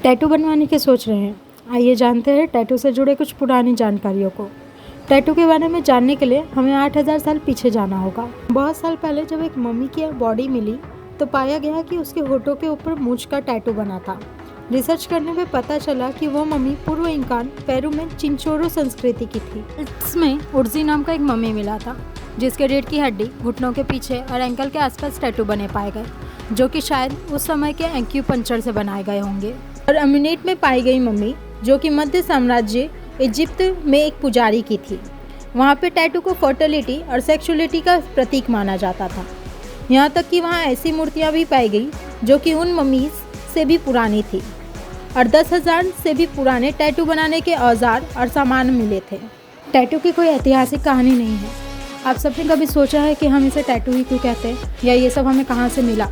Tattoo बनवाने की सोच रहे हैं? आइए जानते हैं टैटू से जुड़े कुछ पुरानी जानकारियों को। टैटू के बारे में जानने के लिए हमें 8000 साल पीछे जाना होगा। बहुत साल पहले जब एक मम्मी की बॉडी मिली तो पाया गया कि उसके होठों के ऊपर मूंछ का टैटू बना था। रिसर्च करने में पता चला कि वह मम्मी पूर्व इंकान पेरू में चिंचोरो संस्कृति की थी। इसमें उर्जी नाम का एक मम्मी मिला था जिसके रीढ़ की हड्डी, घुटनों के पीछे और एंकल के आसपास टैटू बने पाए गए, जो कि शायद उस समय के एक्यूपंक्चर से बनाए गए होंगे। और अम्यूनिट में पाई गई मम्मी, जो कि मध्य साम्राज्य इजिप्ट में एक पुजारी की थी, वहाँ पे टैटू को फर्टिलिटी और सेक्सुअलिटी का प्रतीक माना जाता था। यहाँ तक कि वहाँ ऐसी मूर्तियाँ भी पाई गई जो कि उन मम्मीज से भी पुरानी थी और 10,000 से भी पुराने टैटू बनाने के औजार और सामान मिले थे। टैटू की कोई ऐतिहासिक कहानी नहीं है। आप सबने कभी सोचा है कि हम इसे टैटू ही क्यों कहते हैं, या ये सब हमें कहाँ से मिला?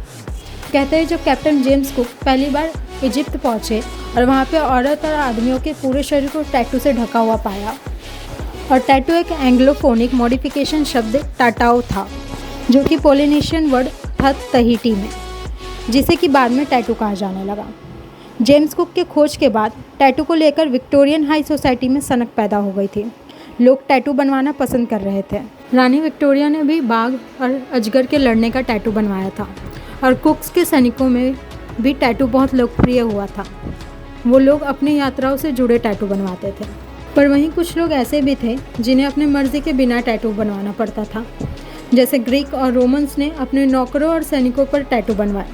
कहते हैं जब कैप्टन जेम्स कुक पहली बार इजिप्ट पहुँचे और वहाँ पे औरत और आदमियों के पूरे शरीर को टैटू से ढका हुआ पाया। और टैटू एक एंग्लोफोनिक मॉडिफिकेशन शब्द टाटाओ था, जो कि पोलिनेशियन वर्ड था तहीटी में, जिसे कि बाद में टैटू कहा जाने लगा। जेम्स कुक के खोज के बाद टैटू को लेकर विक्टोरियन हाई सोसाइटी में सनक पैदा हो गई थी। लोग टैटू बनवाना पसंद कर रहे थे। रानी विक्टोरिया ने भी बाघ और अजगर के लड़ने का टैटू बनवाया था और कुक्स के सैनिकों में भी टैटू बहुत लोकप्रिय हुआ था। वो लोग अपनी यात्राओं से जुड़े टैटू बनवाते थे। पर वहीं कुछ लोग ऐसे भी थे जिन्हें अपनी मर्जी के बिना टैटू बनवाना पड़ता था। जैसे ग्रीक और रोमन्स ने अपने नौकरों और सैनिकों पर टैटू बनवाए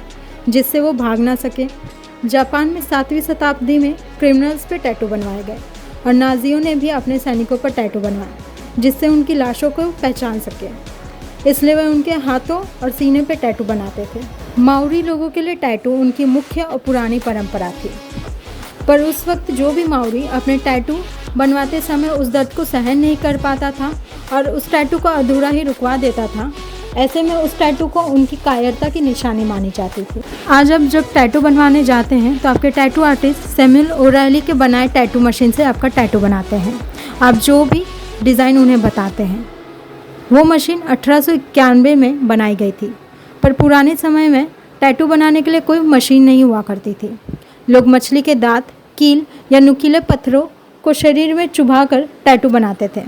जिससे वो भाग ना सके। जापान में 7वीं शताब्दी में क्रिमिनल्स पे टैटू बनवाए गए और नाजियों ने भी अपने सैनिकों पर टैटू बनवाए जिससे उनकी लाशों को पहचान सके, इसलिए वे उनके हाथों और सीने पे टैटू बनाते थे। माओरी लोगों के लिए टैटू उनकी मुख्य और पुरानी परंपरा थी, पर उस वक्त जो भी माओरी अपने टैटू बनवाते समय उस दर्द को सहन नहीं कर पाता था और उस टैटू को अधूरा ही रुकवा देता था, ऐसे में उस टैटू को उनकी कायरता की निशानी मानी जाती थी। आज अब जब टैटू बनवाने जाते हैं तो आपके टैटू आर्टिस्ट सैमुअल ओराइली के बनाए टैटू मशीन से आपका टैटू बनाते हैं। आप जो भी डिज़ाइन उन्हें बताते हैं। वो मशीन 1891 में बनाई गई थी, पर पुराने समय में टैटू बनाने के लिए कोई मशीन नहीं हुआ करती थी। लोग मछली के दांत, कील या नुकीले पत्थरों को शरीर में चुभाकर टैटू बनाते थे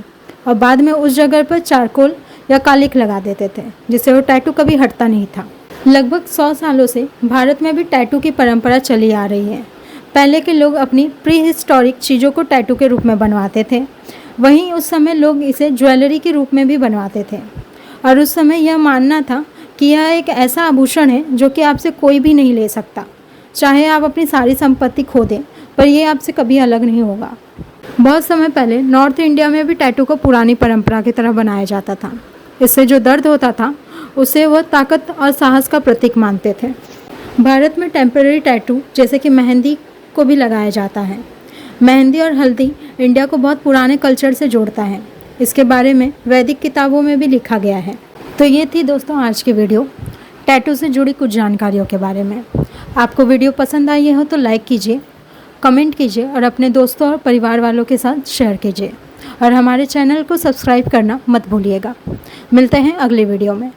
और बाद में उस जगह पर चारकोल या कालिख लगा देते थे, जिससे वो टैटू कभी हटता नहीं था। लगभग 100 सालों से भारत में भी टैटू की परंपरा चली आ रही है। पहले के लोग अपनी प्री हिस्टोरिक चीज़ों को टैटू के रूप में बनवाते थे, वहीं उस समय लोग इसे ज्वेलरी के रूप में भी बनवाते थे और उस समय यह मानना था कि यह एक ऐसा आभूषण है जो कि आपसे कोई भी नहीं ले सकता, चाहे आप अपनी सारी संपत्ति खो दें, पर यह आपसे कभी अलग नहीं होगा। बहुत समय पहले नॉर्थ इंडिया में भी टैटू को पुरानी परंपरा की तरह बनाया जाता था। इससे जो दर्द होता था उसे वह ताकत और साहस का प्रतीक मानते थे। भारत में टेम्पररी टैटू जैसे कि मेहंदी को भी लगाया जाता है। मेहंदी और हल्दी इंडिया को बहुत पुराने कल्चर से जोड़ता है। इसके बारे में वैदिक किताबों में भी लिखा गया है। तो ये थी दोस्तों आज की वीडियो, टैटू से जुड़ी कुछ जानकारियों के बारे में। आपको वीडियो पसंद आई हो तो लाइक कीजिए, कमेंट कीजिए और अपने दोस्तों और परिवार वालों के साथ शेयर कीजिए और हमारे चैनल को सब्सक्राइब करना मत भूलिएगा। मिलते हैं अगले वीडियो में।